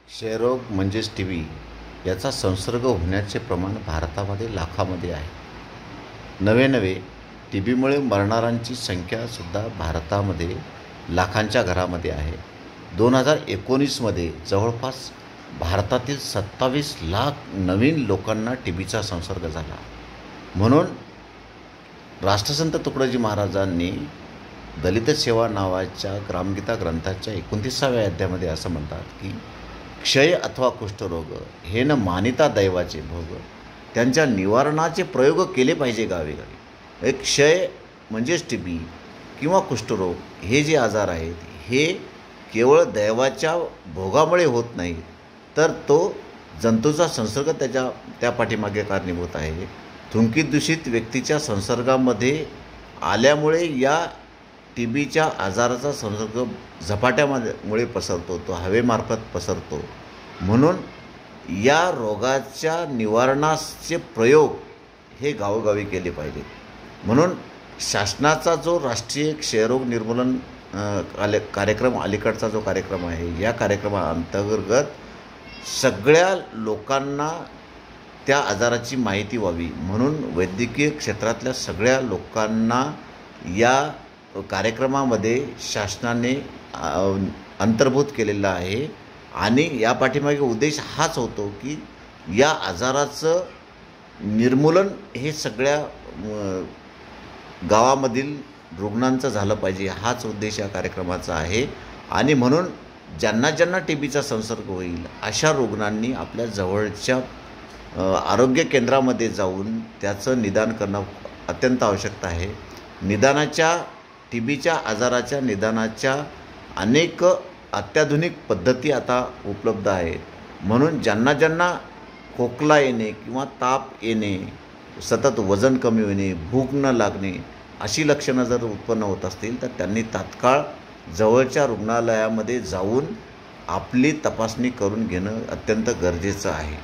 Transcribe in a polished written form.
क्षयरोग म्हणजेच टीबी याचा संसर्ग होण्याचे प्रमाण भारतामध्ये लाखामध्ये आहे. नवे टीबीमुळे मरणाऱ्यांची संख्यासुद्धा भारतामध्ये लाखांच्या घरामध्ये आहे. 2019मध्ये जवळपास भारतातील 27 लाख नवीन लोकांना टीबीचा संसर्ग झाला. म्हणून राष्ट्रसंत तुकडोजी महाराजांनी दलित सेवा नावाच्या ग्रामगीता ग्रंथाच्या 29व्या अध्यायामध्ये असं म्हणतात की क्षय अथवा कुष्ठरोग हे न मानिता दैवाचे भोग, त्यांच्या निवारणाचे प्रयोग केले पाहिजे गावी. क्षय म्हणजेच टीबी किंवा कुष्ठरोग हे जे आजार आहेत हे केवळ दैवाच्या भोगामुळे होत नाहीत, तर तो जंतूचा संसर्ग त्या पाठीमागे कारणीभूत आहे. थुंकीत दूषित व्यक्तीच्या संसर्गामध्ये आल्यामुळे या टीबीच्या आजाराचा संसर्ग झपाट्यामुळे पसरतो, तो हवेमार्फत पसरतो. म्हणून या रोगाच्या निवारणाचे प्रयोग हे गावोगावी केले पाहिजेत. म्हणून शासनाचा जो राष्ट्रीय क्षयरोग निर्मूलन कार्यक्रम अलीकडचा जो कार्यक्रम आहे, या कार्यक्रमाअंतर्गत सगळ्या लोकांना त्या आजाराची माहिती व्हावी म्हणून वैद्यकीय क्षेत्रातल्या सगळ्या लोकांना या कार्यक्रमामध्ये शासनाने अंतर्भूत केलेला आहे. आणि या पाठीमागे उद्देश हाच होतो की या आजाराचं निर्मूलन हे सगळ्या गावामधील रुग्णांचं झालं पाहिजे, हाच उद्देश या कार्यक्रमाचा आहे. आणि म्हणून ज्यांना टीबीचा संसर्ग होईल अशा रुग्णांनी आपल्या जवळच्या आरोग्य केंद्रामध्ये जाऊन त्याचं निदान करणं अत्यंत आवश्यक आहे. टीबीच्या आजाराच्या निदानाच्या अनेक अत्याधुनिक पद्धती आता उपलब्ध आहेत. म्हणून ज्यांना खोकला येणे किंवा ताप येणे, सतत वजन कमी होणे, भूक न लागणे अशी लक्षणं जर उत्पन्न होत असतील तर त्यांनी तात्काळ जवळच्या रुग्णालयामध्ये जाऊन आपली तपासणी करून घेणं अत्यंत गरजेचं आहे.